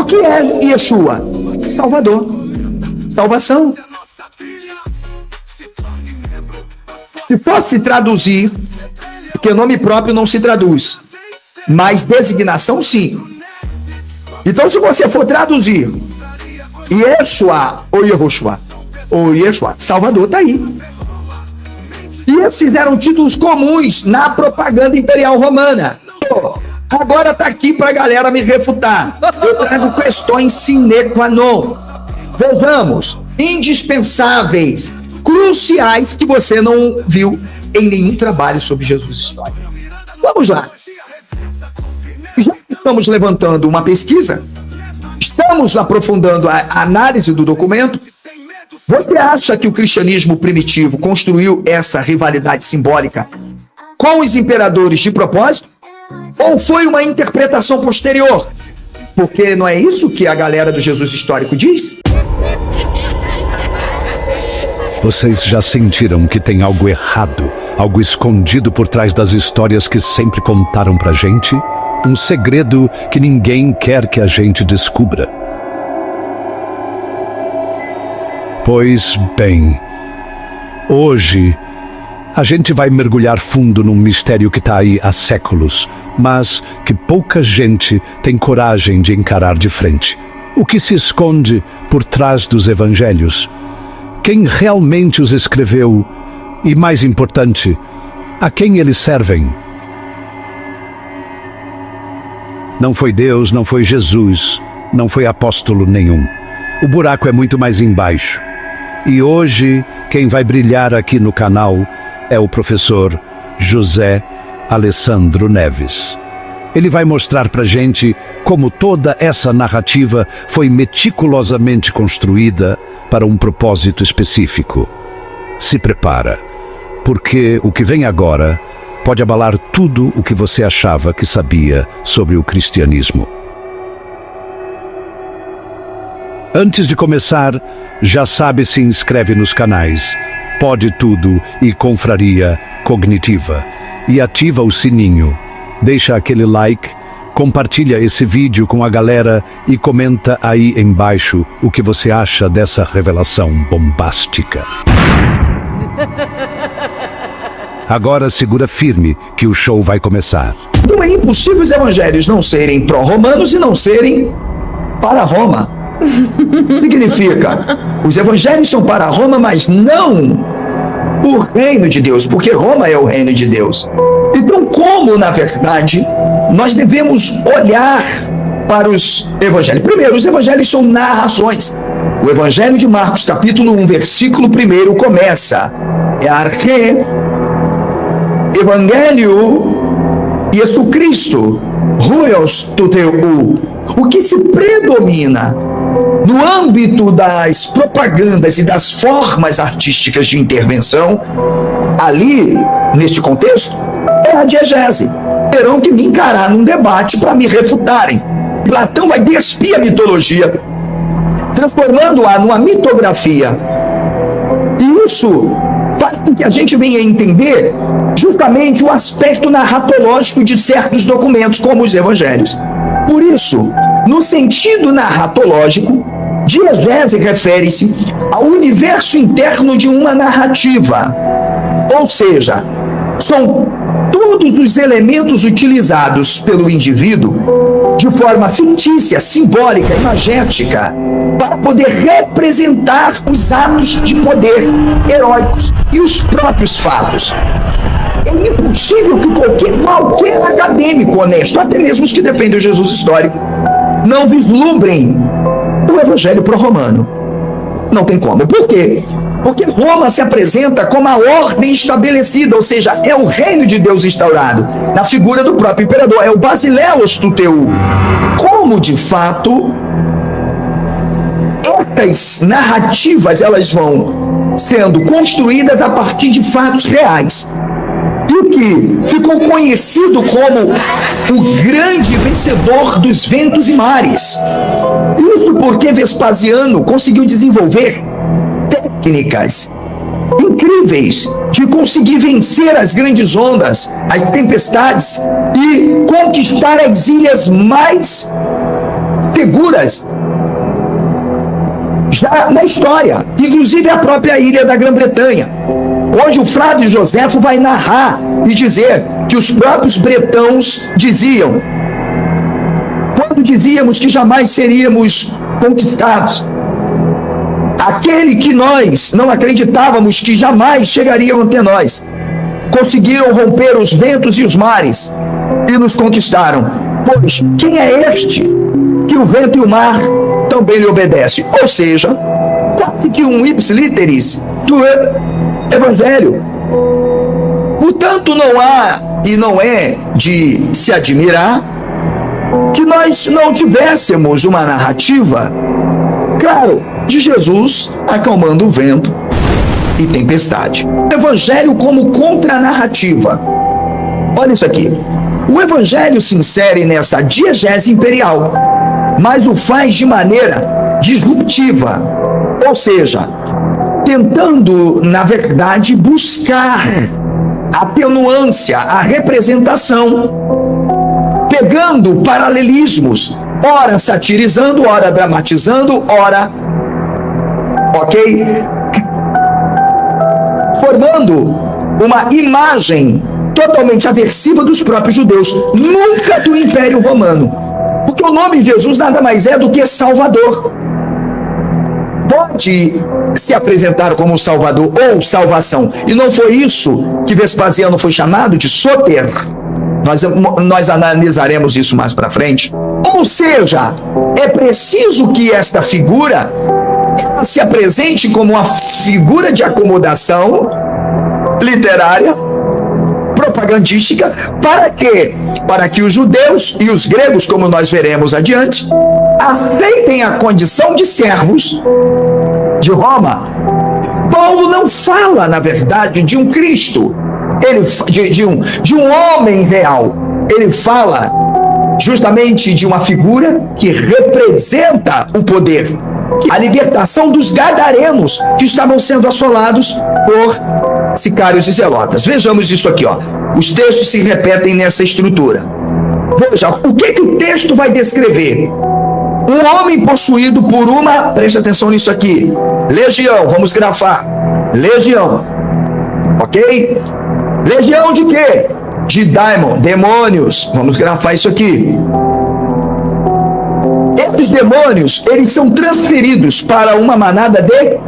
que é Yeshua? Salvador. Salvação. Se fosse traduzir, porque nome próprio não se traduz, mas designação sim. Então, se você for traduzir Yeshua ou Yehoshua, ou Yeshua, Salvador, tá aí. E esses eram títulos comuns na propaganda imperial romana. Agora tá aqui pra galera me refutar. Eu trago questões sine qua non. Vejamos, indispensáveis, cruciais, que você não viu em nenhum trabalho sobre Jesus histórico. Vamos lá. Já estamos levantando uma pesquisa, estamos aprofundando a análise do documento. Você acha que o cristianismo primitivo construiu essa rivalidade simbólica com os imperadores de propósito? Ou foi uma interpretação posterior? Porque não é isso que a galera do Jesus histórico diz? Vocês já sentiram que tem algo errado, algo escondido por trás das histórias que sempre contaram pra gente? Um segredo que ninguém quer que a gente descubra. Pois bem, hoje a gente vai mergulhar fundo num mistério que está aí há séculos, mas que pouca gente tem coragem de encarar de frente. O que se esconde por trás dos evangelhos? Quem realmente os escreveu? E, mais importante, a quem eles servem? Não foi Deus, não foi Jesus, não foi apóstolo nenhum. O buraco é muito mais embaixo. E hoje, quem vai brilhar aqui no canal é o professor José Alessandro Neves. Ele vai mostrar pra gente como toda essa narrativa foi meticulosamente construída para um propósito específico. Se prepara, porque o que vem agora pode abalar tudo o que você achava que sabia sobre o cristianismo. Antes de começar, já sabe, se inscreve nos canais Pode Tudo e Confraria Cognitiva e ativa o sininho. Deixa aquele like, compartilha esse vídeo com a galera e comenta aí embaixo o que você acha dessa revelação bombástica. Agora segura firme que o show vai começar. Não é impossível os evangelhos não serem pró-romanos e não serem para Roma. Significa, os evangelhos são para Roma, mas não o reino de Deus, porque Roma é o reino de Deus. Então, como, na verdade, nós devemos olhar para os evangelhos? Primeiro, os evangelhos são narrações. O evangelho de Marcos, capítulo 1, versículo 1, começa: Arche, Evangelho, Jesus Cristo, Ruios Tuteu. O que se predomina no âmbito das propagandas e das formas artísticas de intervenção, ali, neste contexto, é a diegese. Terão que me encarar num debate para me refutarem. Platão vai despir a mitologia, transformando-a numa mitografia. E isso faz com que a gente venha entender justamente o aspecto narratológico de certos documentos, como os evangelhos. Por isso, no sentido narratológico, diegese refere-se ao universo interno de uma narrativa. Ou seja, são todos os elementos utilizados pelo indivíduo de forma fictícia, simbólica, imagética, para poder representar os atos de poder heróicos e os próprios fatos. É impossível que qualquer acadêmico honesto, até mesmo os que defendem o Jesus histórico, não vislumbrem o evangelho pró-romano. Não tem como. Por quê? Porque Roma se apresenta como a ordem estabelecida, ou seja, é o reino de Deus instaurado, na figura do próprio imperador, é o Basileus Tuteu. Como, de fato, essas narrativas, elas vão sendo construídas a partir de fatos reais. E que ficou conhecido como o grande vencedor dos ventos e mares. Isso porque Vespasiano conseguiu desenvolver técnicas incríveis de conseguir vencer as grandes ondas, as tempestades e conquistar as ilhas mais figuras já na história, inclusive a própria ilha da Grã-Bretanha. Hoje o Flávio Joséfo vai narrar e dizer que os próprios bretãos diziam, quando dizíamos que jamais seríamos conquistados, aquele que nós não acreditávamos que jamais chegariam até nós, conseguiram romper os ventos e os mares e nos conquistaram. Pois quem é este que o vento e o mar também lhe obedecem? Ou seja, quase que um ipsiliteris do Evangelho. Portanto, não há e não é de se admirar que nós não tivéssemos uma narrativa, claro, de Jesus acalmando o vento e tempestade. O Evangelho como contranarrativa. Olha isso aqui. O Evangelho se insere nessa diegese imperial, mas o faz de maneira disruptiva, ou seja, tentando, na verdade, buscar a atenuância, a representação, pegando paralelismos, ora satirizando, ora dramatizando, ora, formando uma imagem totalmente aversiva dos próprios judeus, nunca do Império Romano. Porque o nome de Jesus nada mais é do que Salvador. Pode se apresentar como Salvador ou salvação. E não foi isso que Vespasiano foi chamado de Soter. Nós analisaremos isso mais para frente. Ou seja, é preciso que esta figura ela se apresente como uma figura de acomodação literária, propagandística. Para quê? Para que os judeus e os gregos, como nós veremos adiante, aceitem a condição de servos de Roma. Paulo não fala, na verdade, de um Cristo, de um homem real. Ele fala justamente de uma figura que representa o poder, a libertação dos gadarenos que estavam sendo assolados por sicários e zelotas. Vejamos isso aqui, ó. Os textos se repetem nessa estrutura. Veja, o que o texto vai descrever? Um homem possuído por uma, preste atenção nisso aqui, legião, vamos grafar, legião, ok? Legião de quê? De demônios, vamos grafar isso aqui. Esses demônios, eles são transferidos para uma manada de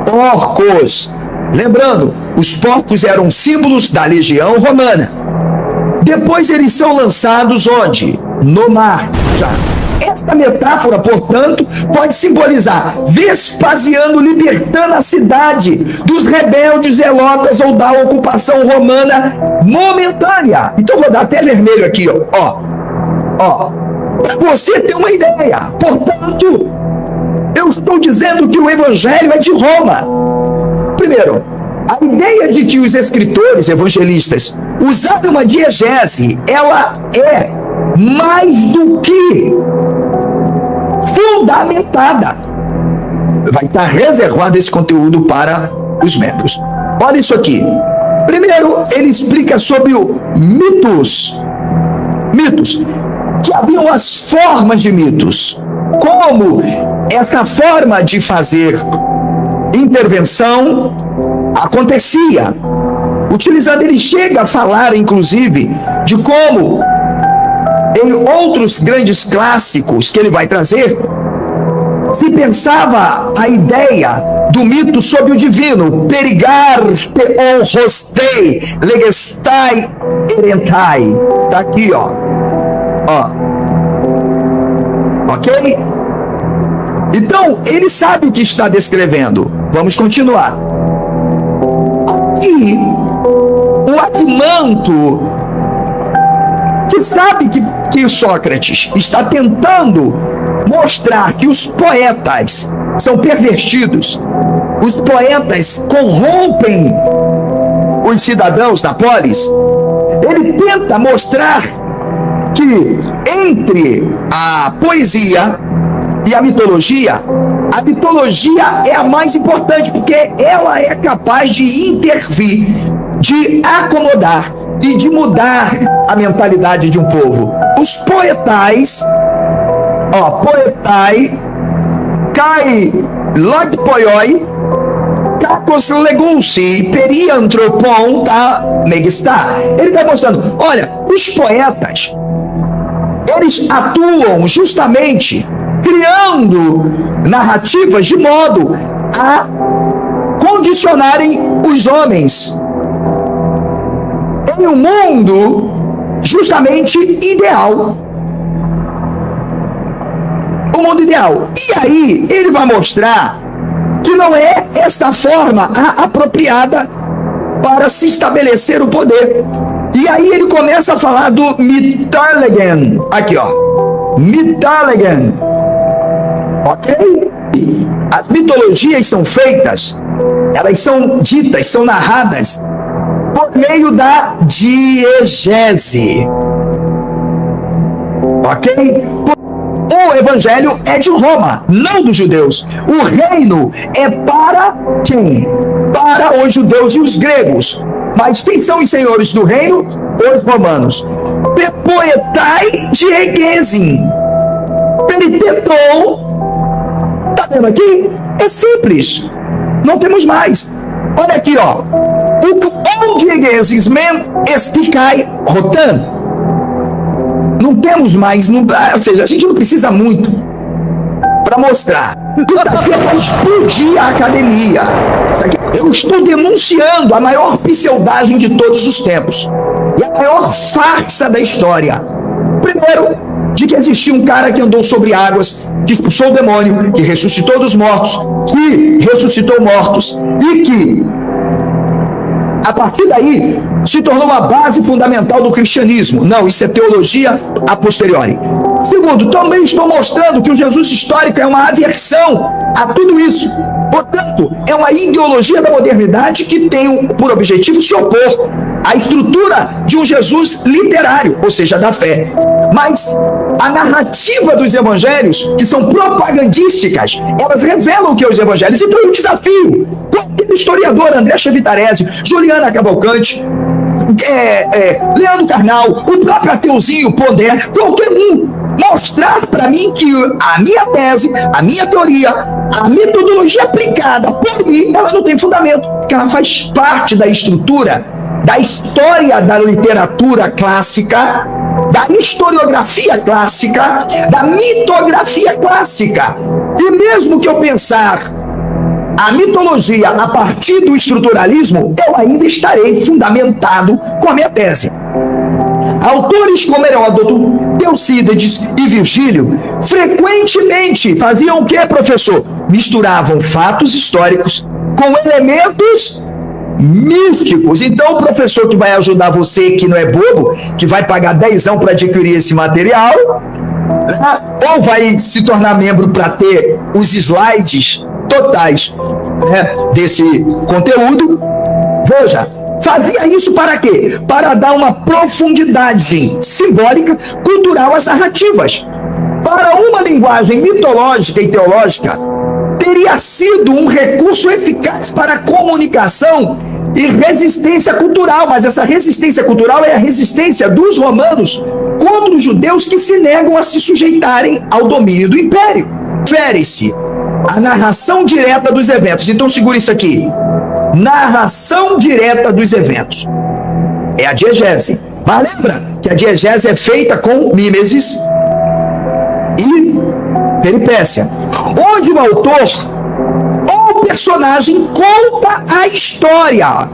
porcos. Lembrando, os porcos eram símbolos da legião romana. Depois eles são lançados onde? No mar. Já. Esta metáfora, portanto, pode simbolizar Vespasiano libertando a cidade dos rebeldes zelotas ou da ocupação romana momentânea. Então vou dar até vermelho aqui, ó, para você ter uma ideia. Portanto, eu estou dizendo que o Evangelho é de Roma. Primeiro, a ideia de que os escritores evangelistas usaram uma diegese, ela é mais do que fundamentada. Vai estar reservado esse conteúdo para os membros. Olha isso aqui. Primeiro, ele explica sobre o mitos, que haviam as formas de mitos, como essa forma de fazer intervenção acontecia. Utilizando, ele chega a falar, inclusive, de como em outros grandes clássicos que ele vai trazer, se pensava a ideia do mito sobre o divino, perigar, teon, rostei, legestai, erentai. Tá aqui, ó. Ok? Então, ele sabe o que está descrevendo. Vamos continuar. Aqui, o Aquimanto, que sabe que Sócrates está tentando mostrar que os poetas são pervertidos, os poetas corrompem os cidadãos da polis, ele tenta mostrar que entre a poesia e a mitologia é a mais importante, porque ela é capaz de intervir, de acomodar e de mudar a mentalidade de um povo. Os poetais Ó, poetai, kai log poioi, kakos legulsi, periantropon, tá? Megistá. Ele está mostrando, olha, os poetas, eles atuam justamente criando narrativas de modo a condicionarem os homens em um mundo justamente ideal. O mundo ideal. E aí ele vai mostrar que não é esta forma a apropriada para se estabelecer o poder. E aí ele começa a falar do Mythologen. Aqui, ó. Mythologen. Ok? As mitologias são feitas, elas são ditas, são narradas por meio da diegese. Ok? O evangelho é de Roma, não dos judeus. O reino é para quem? Para os judeus e os gregos. Mas quem são os senhores do reino? Os romanos. Poetai diegesin. Periteton. Tá vendo aqui? É simples. Não temos mais. Olha aqui, ó. O diegesis men esticai rotan. Não temos mais, ou seja, a gente não precisa muito para mostrar. Isso aqui é para explodir a academia. Isso aqui, eu estou denunciando a maior pseudagem de todos os tempos e a maior farsa da história. Primeiro, de que existia um cara que andou sobre águas, que expulsou o demônio, que ressuscitou dos mortos, que ressuscitou mortos e que, a partir daí, se tornou uma base fundamental do cristianismo. Não, isso é teologia a posteriori. Segundo, também estou mostrando que o Jesus histórico é uma aversão a tudo isso. Portanto, é uma ideologia da modernidade que tem por objetivo se opor à estrutura de um Jesus literário, ou seja, da fé. Mas a narrativa dos evangelhos, que são propagandísticas, elas revelam o que é os evangelhos. Então eu desafio qualquer historiador, André Chavitarese, Juliana Cavalcante, Leandro Carnal, o próprio Ateuzinho Pondé, qualquer um, mostrar para mim que a minha tese, a minha teoria, a metodologia aplicada por mim, ela não tem fundamento, porque ela faz parte da estrutura, da história da literatura clássica, da historiografia clássica, da mitografia clássica. E mesmo que eu pensar a mitologia a partir do estruturalismo, eu ainda estarei fundamentado com a minha tese. Autores como Heródoto, Teucídides e Virgílio frequentemente faziam o que, professor? Misturavam fatos históricos com elementos místicos. Então, o professor que vai ajudar você, que não é bobo, que vai pagar 10 para adquirir esse material, ou vai se tornar membro para ter os slides totais desse conteúdo, veja, fazia isso para quê? Para dar uma profundidade simbólica, cultural às narrativas. Para uma linguagem mitológica e teológica, teria sido um recurso eficaz para a comunicação e resistência cultural, mas essa resistência cultural é a resistência dos romanos contra os judeus que se negam a se sujeitarem ao domínio do império. Refere-se à narração direta dos eventos. Então segura isso aqui. Narração direta dos eventos. É a diegese. Mas lembra que a diegese é feita com mimesis e peripécia, onde o autor ou o personagem conta a história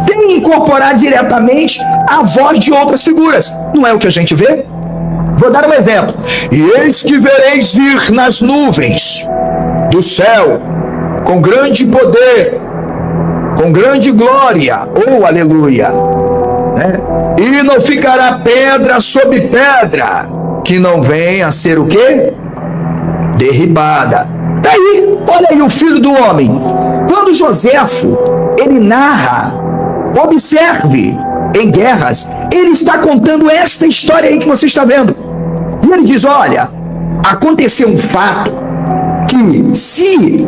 sem incorporar diretamente a voz de outras figuras. Não é o que a gente vê? Vou dar um exemplo. E eis que vereis vir nas nuvens do céu com grande poder, com grande glória, ou aleluia, né? E não ficará pedra sobre pedra que não venha a ser o quê? Derribada. Daí, olha aí o Filho do Homem. Quando Joséfo, ele narra, observe, em guerras, ele está contando esta história aí que você está vendo. E ele diz, olha, aconteceu um fato que se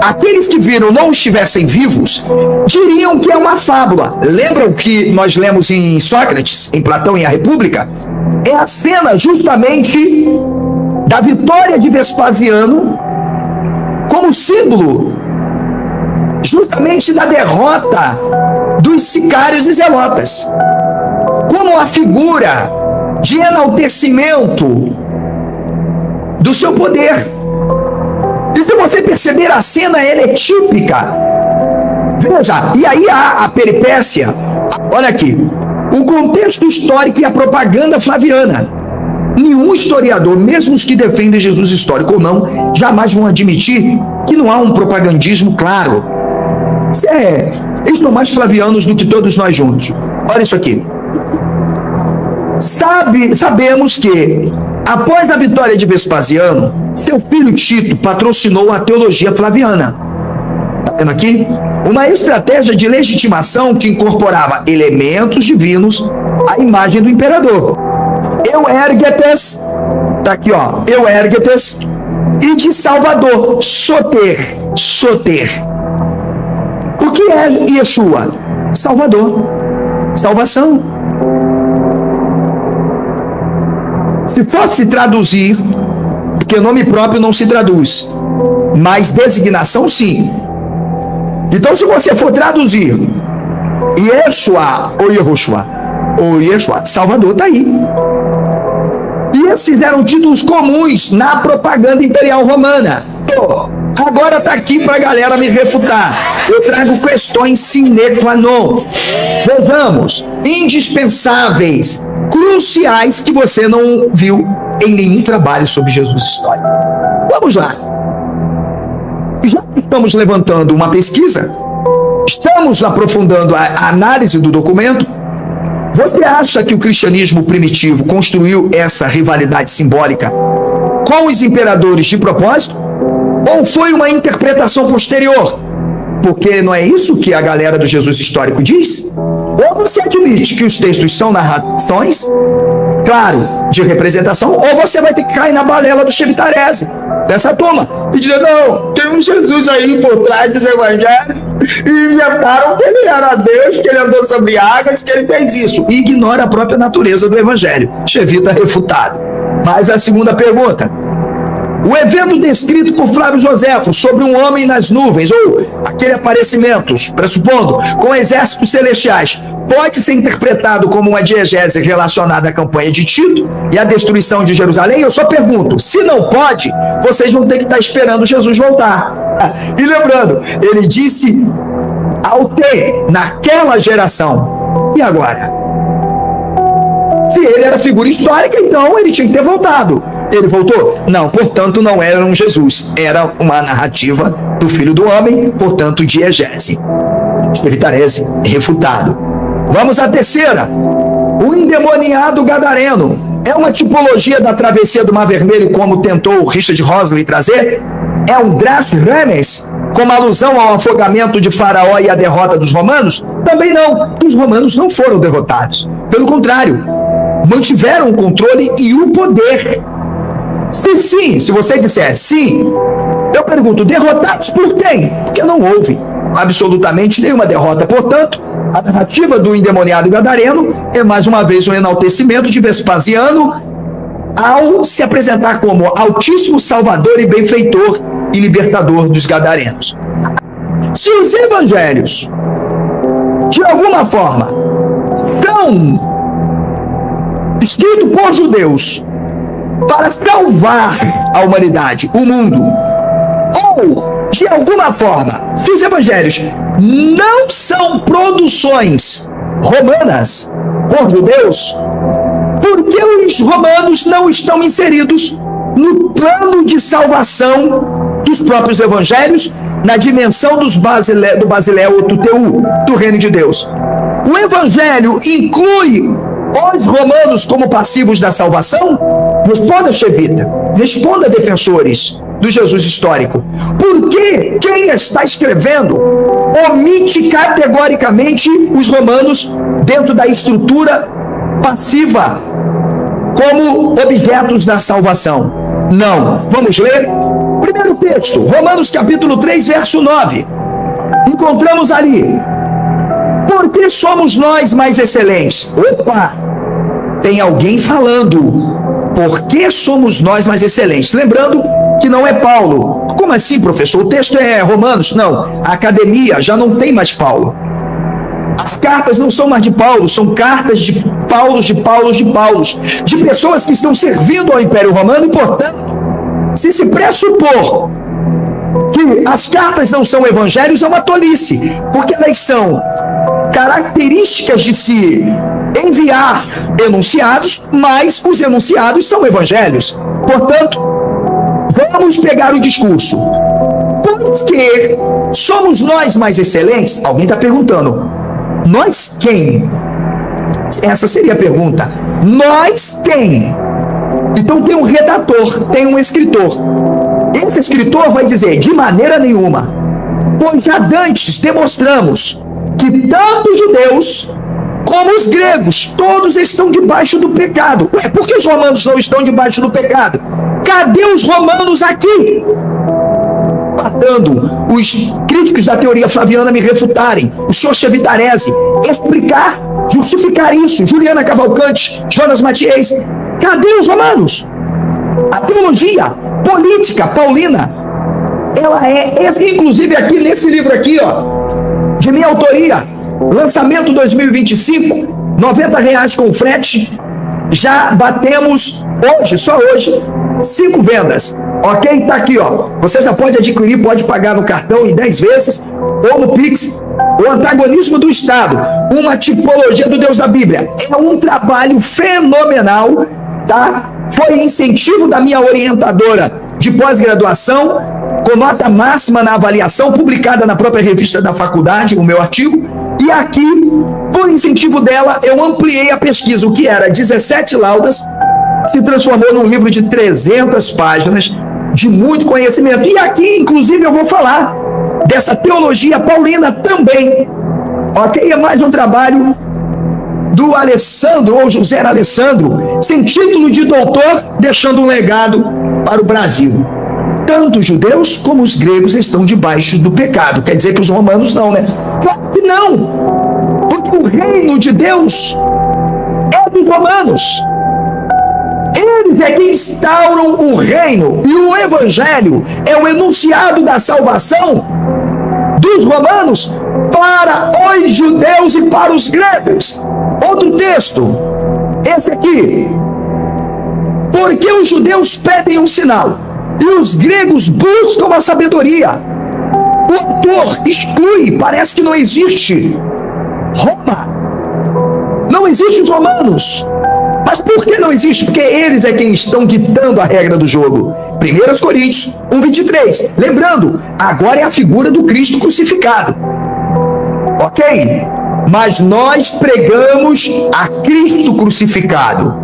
aqueles que viram não estivessem vivos, diriam que é uma fábula. Lembram que nós lemos em Sócrates, em Platão e a República? É a cena justamente da vitória de Vespasiano como símbolo justamente da derrota dos sicários e zelotas, como a figura de enaltecimento do seu poder. E se você perceber, a cena ela é típica. Veja, e aí há a peripécia. Olha aqui, o contexto histórico e a propaganda flaviana. Nenhum historiador, mesmo os que defendem Jesus histórico ou não, jamais vão admitir que não há um propagandismo claro. Eles são mais flavianos do que todos nós juntos. Olha isso aqui. Sabemos que, após a vitória de Vespasiano, seu filho Tito patrocinou a teologia flaviana. Está vendo aqui? Uma estratégia de legitimação que incorporava elementos divinos à imagem do imperador. Euérgetes, tá aqui ó, Euérgetes, e de Salvador, Soter. O que é Yeshua? Salvador, salvação. Se fosse traduzir, porque nome próprio não se traduz, mas designação sim. Então, se você for traduzir Yeshua ou Yehoshua, ou Yeshua, Salvador, está aí. E esses eram títulos comuns na propaganda imperial romana. Agora está aqui para a galera me refutar. Eu trago questões sine qua non. Vejamos, indispensáveis, cruciais, que você não viu em nenhum trabalho sobre Jesus histórico. Vamos lá. Já estamos levantando uma pesquisa, estamos aprofundando a análise do documento. Você acha que o cristianismo primitivo construiu essa rivalidade simbólica com os imperadores de propósito? Ou foi uma interpretação posterior? Porque não é isso que a galera do Jesus histórico diz? Ou você admite que os textos são narrações, claro, de representação, ou você vai ter que cair na balela do Chevitarese, dessa turma, e dizer, não, tem um Jesus aí por trás dos evangelhos, e inventaram que ele era Deus, que ele andou sobre águas, que ele fez isso, e ignora a própria natureza do evangelho. Chevita refutado. Mas a segunda pergunta: o evento descrito por Flávio Joséfo sobre um homem nas nuvens, ou aquele aparecimento, pressupondo, com exércitos celestiais, pode ser interpretado como uma diegese relacionada à campanha de Tito e à destruição de Jerusalém? Eu só pergunto, se não pode, vocês vão ter que estar esperando Jesus voltar. E lembrando, ele disse ao ter, naquela geração. E agora? Se ele era figura histórica, então ele tinha que ter voltado. Ele voltou? Não, portanto não era um Jesus, era uma narrativa do Filho do Homem, portanto diegese. Espiritarese, refutado. Vamos à terceira. O endemoniado gadareno é uma tipologia da travessia do Mar Vermelho, como tentou Richard Rosley trazer? É um draft remes, como alusão ao afogamento de Faraó e à derrota dos romanos? Também não. Os romanos não foram derrotados. Pelo contrário, mantiveram o controle e o poder. Se você disser sim, eu pergunto, derrotados por quem? Porque não houve absolutamente nenhuma derrota. Portanto, a narrativa do endemoniado gadareno é mais uma vez um enaltecimento de Vespasiano ao se apresentar como Altíssimo Salvador e Benfeitor e Libertador dos gadarenos. Se os evangelhos, de alguma forma, são escritos por judeus para salvar a humanidade, o mundo, ou, de alguma forma, se os evangelhos não são produções romanas por judeus, por que os romanos não estão inseridos no plano de salvação dos próprios evangelhos, na dimensão do Basileia ou Tuteu, do reino de Deus? O evangelho inclui os romanos como passivos da salvação? Responda, Chevita. Responda, defensores do Jesus histórico. Por que quem está escrevendo omite categoricamente os romanos dentro da estrutura passiva como objetos da salvação? Não. Vamos ler? Primeiro texto, Romanos capítulo 3, verso 9. Encontramos ali: por que somos nós mais excelentes? Opa! Tem alguém falando Por que somos nós mais excelentes? Lembrando que não é Paulo. Como assim, professor? O texto é Romanos? Não. A academia já não tem mais Paulo. As cartas não são mais de Paulo, são cartas de Paulos, de pessoas que estão servindo ao Império Romano, e, portanto, se pressupor que as cartas não são evangelhos é uma tolice, porque elas são características de se enviar enunciados, mas os enunciados são evangelhos. Portanto, vamos pegar o discurso. Por que somos nós mais excelentes? Alguém está perguntando. Nós quem? Essa seria a pergunta. Nós quem? Então tem um redator, tem um escritor. Esse escritor vai dizer, de maneira nenhuma, pois já dantes demonstramos que tanto os judeus como os gregos, todos estão debaixo do pecado. Ué, por que os romanos não estão debaixo do pecado? Cadê os romanos aqui? Matando os críticos da teoria flaviana me refutarem, o senhor Chevitarese explicar, justificar isso, Juliana Cavalcante, Jonas Matias, cadê os romanos? A teologia política paulina, ela inclusive aqui nesse livro aqui, ó, de minha autoria, lançamento 2025, R$90 com frete, já batemos hoje, só hoje, 5 vendas. Ok? Tá aqui, ó. Você já pode adquirir, pode pagar no cartão em 10 vezes ou no Pix. O antagonismo do Estado, uma tipologia do Deus da Bíblia. É um trabalho fenomenal, tá? Foi incentivo da minha orientadora de pós-graduação, com nota máxima na avaliação, publicada na própria revista da faculdade, o meu artigo. E aqui, por incentivo dela, eu ampliei a pesquisa. O que era 17 laudas se transformou num livro de 300 páginas, de muito conhecimento. E aqui, inclusive, eu vou falar dessa teologia paulina também. Ok? É mais um trabalho do Alessandro, ou José Alessandro, sem título de doutor, deixando um legado para o Brasil. Tanto os judeus como os gregos estão debaixo do pecado. Quer dizer que os romanos não, né? Claro que não! Porque o reino de Deus é dos romanos. Eles é que instauram o reino, e o evangelho é o enunciado da salvação dos romanos para os judeus e para os gregos. Outro texto, esse aqui. Porque os judeus pedem um sinal e os gregos buscam a sabedoria. O autor exclui, parece que não existe Roma, não existem os romanos. Mas por que não existe? Porque eles é quem estão ditando a regra do jogo. 1 Coríntios 1:23. Lembrando, agora é a figura do Cristo crucificado. Ok? Mas nós pregamos a Cristo crucificado.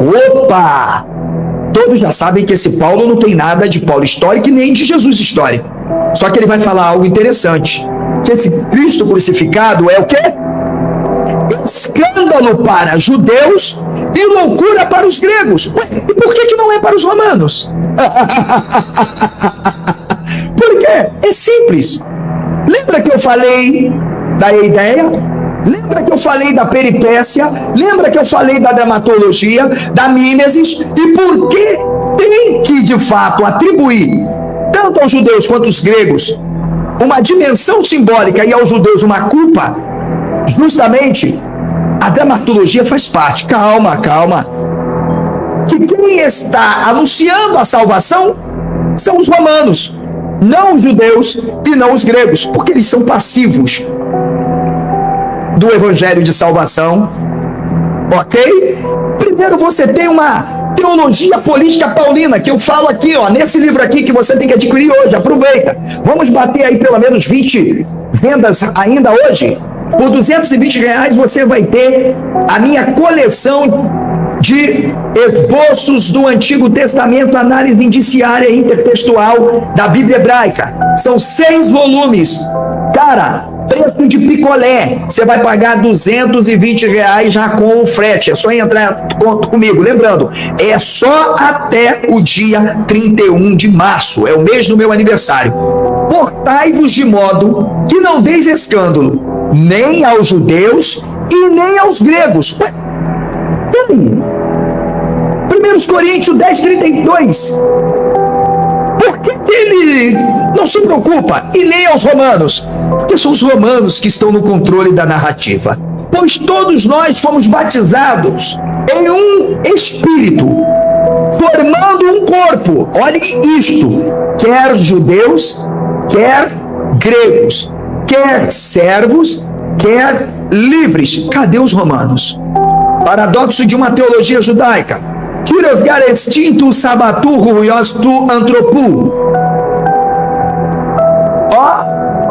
Opa! Todos já sabem que esse Paulo não tem nada de Paulo histórico e nem de Jesus histórico. Só que ele vai falar algo interessante. Que esse Cristo crucificado é o quê? Escândalo para judeus e loucura para os gregos. Ué, e por que não é para os romanos? Por quê? É simples. Lembra que eu falei da ideia? Lembra que eu falei da peripécia? Lembra que eu falei da dermatologia, da mímesis? E por que tem que, de fato, atribuir tanto aos judeus quanto aos gregos uma dimensão simbólica e aos judeus uma culpa? Justamente, a dermatologia faz parte. Calma, calma. Que quem está anunciando a salvação são os romanos, não os judeus e não os gregos, porque eles são passivos do evangelho de salvação. Ok? Primeiro você tem uma teologia política paulina, que eu falo aqui, ó, nesse livro aqui que você tem que adquirir hoje. Aproveita. Vamos bater aí pelo menos 20 vendas ainda hoje. Por R$220 você vai ter a minha coleção de esboços do Antigo Testamento, análise indiciária e intertextual da Bíblia hebraica. São 6 volumes. Cara, preço de picolé. Você vai pagar R$220 já com o frete. É só entrar comigo. Lembrando, é só até o dia 31 de março. É o mês do meu aniversário. Portai-vos de modo que não deis escândalo nem aos judeus e nem aos gregos. Ué, peraí. 1 Coríntios 10:32. Por que ele não se preocupa e lê aos romanos? Porque são os romanos que estão no controle da narrativa. Pois todos nós fomos batizados em um espírito, formando um corpo. Olhe isto: quer judeus, quer gregos, quer servos, quer livres. Cadê os romanos? Paradoxo de uma teologia judaica. Kyrios garestin sabatu ruios tu antropu.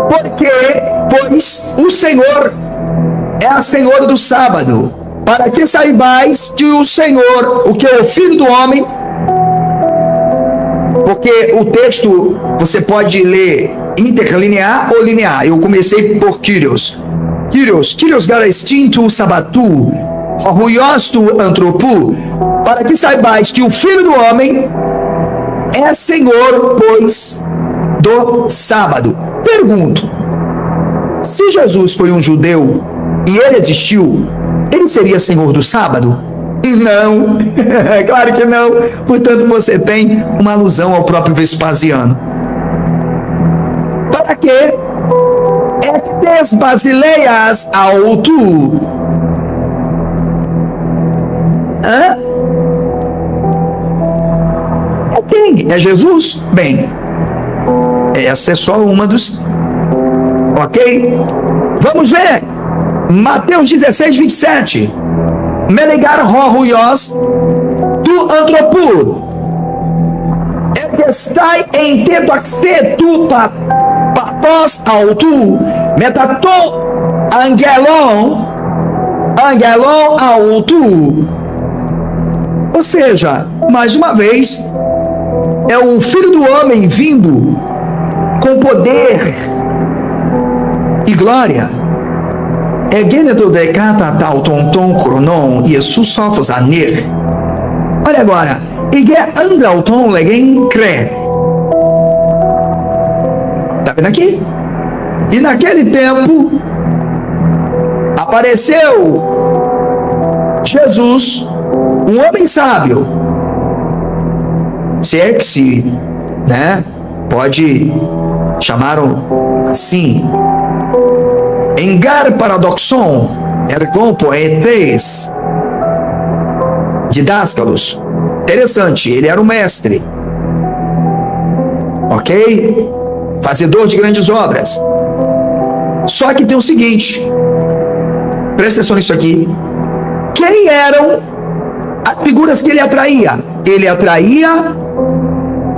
Porque, pois, o Senhor é a Senhor do sábado, para que saibais que o Senhor, o que é o Filho do Homem, porque o texto você pode ler interlinear ou linear. Eu comecei por Kyrios. Kyrios garestin tu sabatu ruios tu antropu, para que saibais que o Filho do Homem é Senhor, pois, do sábado. Pergunto: se Jesus foi um judeu e ele existiu, ele seria Senhor do sábado? Não, claro que não. Portanto, você tem uma alusão ao próprio Vespasiano. Para que ectes basileias autu? É quem? É Jesus? Bem, essa é só uma dos... Ok? Vamos ver. Mateus 16:27. Melegar ruios tu antropu. Estai em tedoaxe tu patos autu. Metaton angelon autu. Ou seja, mais uma vez, é o Filho do Homem vindo com poder e glória. É gênero de cata tal tonton cronon Jesus sofos anir. Olha agora. Ige andrauton legen cre. Tá vendo aqui? E naquele tempo apareceu Jesus, um homem sábio. Se é que se, né, pode chamar assim. Engar paradoxon ergon poetes didáscalos. Interessante, ele era um mestre, ok? Fazedor de grandes obras. Só que tem o seguinte, presta atenção nisso aqui. Quem eram as figuras que ele atraía? Ele atraía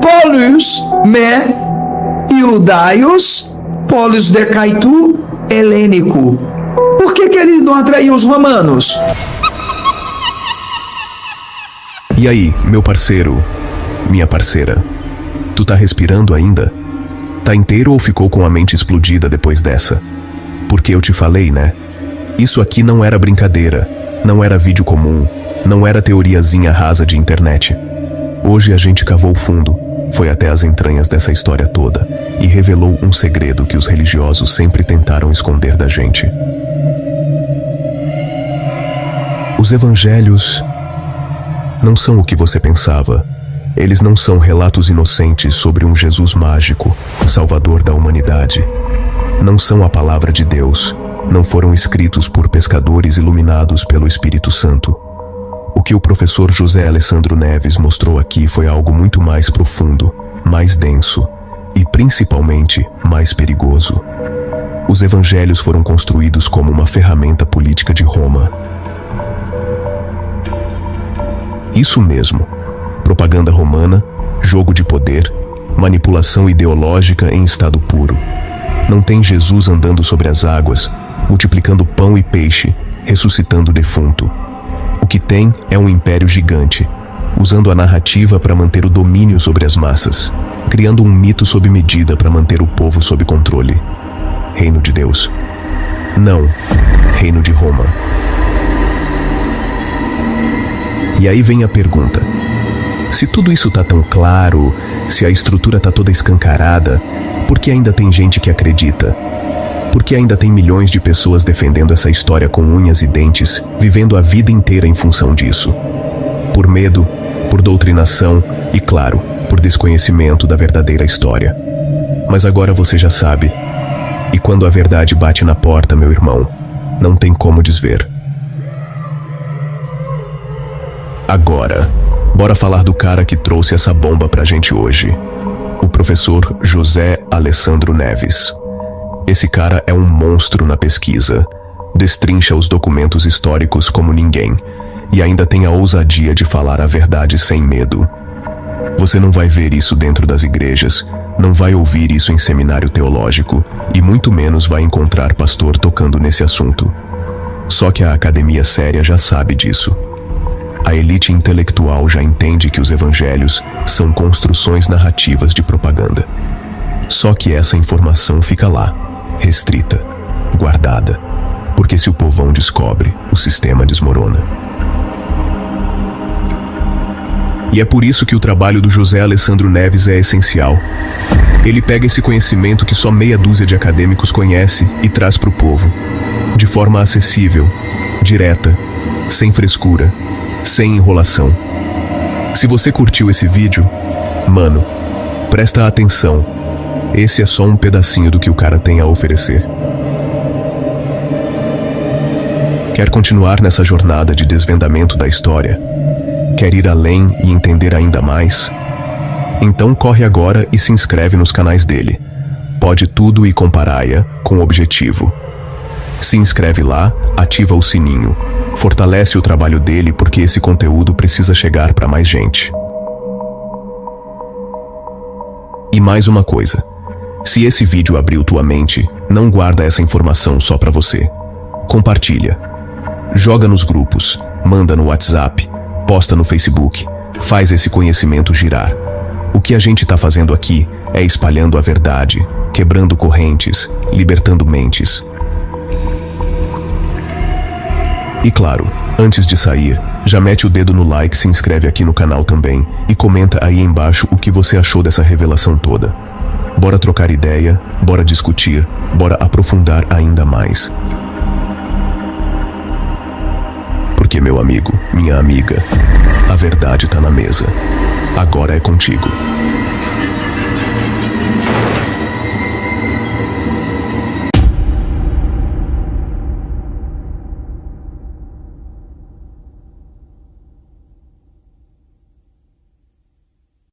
polis me iudaios, polis decaitu helênico. Por que ele não atraía os romanos? E aí, meu parceiro, minha parceira, tu tá respirando ainda? Tá inteiro ou ficou com a mente explodida depois dessa? Porque eu te falei, né? Isso aqui não era brincadeira, não era vídeo comum, não era teoriazinha rasa de internet. Hoje a gente cavou fundo, foi até as entranhas dessa história toda e revelou um segredo que os religiosos sempre tentaram esconder da gente. Os evangelhos não são o que você pensava. Eles não são relatos inocentes sobre um Jesus mágico, salvador da humanidade. Não são a palavra de Deus. Não foram escritos por pescadores iluminados pelo Espírito Santo. O que o professor José Alessandro Neves mostrou aqui foi algo muito mais profundo, mais denso e, principalmente, mais perigoso. Os evangelhos foram construídos como uma ferramenta política de Roma. Isso mesmo, propaganda romana, jogo de poder, manipulação ideológica em estado puro. Não tem Jesus andando sobre as águas, multiplicando pão e peixe, ressuscitando o defunto. O que tem é um império gigante, usando a narrativa para manter o domínio sobre as massas, criando um mito sob medida para manter o povo sob controle. Reino de Deus. Não, Reino de Roma. E aí vem a pergunta: se tudo isso tá tão claro, se a estrutura tá toda escancarada, por que ainda tem gente que acredita? Por que ainda tem milhões de pessoas defendendo essa história com unhas e dentes, vivendo a vida inteira em função disso? Por medo, por doutrinação e, claro, por desconhecimento da verdadeira história. Mas agora você já sabe. E quando a verdade bate na porta, meu irmão, não tem como desver. Agora, bora falar do cara que trouxe essa bomba pra gente hoje. O professor José Alessandro Neves. Esse cara é um monstro na pesquisa. Destrincha os documentos históricos como ninguém. E ainda tem a ousadia de falar a verdade sem medo. Você não vai ver isso dentro das igrejas, não vai ouvir isso em seminário teológico, e muito menos vai encontrar pastor tocando nesse assunto. Só que a academia séria já sabe disso. A elite intelectual já entende que os evangelhos são construções narrativas de propaganda. Só que essa informação fica lá, restrita, guardada, porque se o povão descobre, o sistema desmorona. E é por isso que o trabalho do José Alessandro Neves é essencial. Ele pega esse conhecimento que só meia dúzia de acadêmicos conhece e traz para o povo, de forma acessível, direta, sem frescura, sem enrolação. Se você curtiu esse vídeo, mano, presta atenção. Esse é só um pedacinho do que o cara tem a oferecer. Quer continuar nessa jornada de desvendamento da história? Quer ir além e entender ainda mais? Então corre agora e se inscreve nos canais dele. Pode Tudo e Comparaia com Objetivo. Se inscreve lá, ativa o sininho. Fortalece o trabalho dele porque esse conteúdo precisa chegar para mais gente. E mais uma coisa. Se esse vídeo abriu tua mente, não guarda essa informação só para você. Compartilha. Joga nos grupos, manda no WhatsApp, posta no Facebook, faz esse conhecimento girar. O que a gente tá fazendo aqui é espalhando a verdade, quebrando correntes, libertando mentes. E claro, antes de sair, já mete o dedo no like, se inscreve aqui no canal também e comenta aí embaixo o que você achou dessa revelação toda. Bora trocar ideia, bora discutir, bora aprofundar ainda mais. Porque, meu amigo, minha amiga, a verdade tá na mesa. Agora é contigo.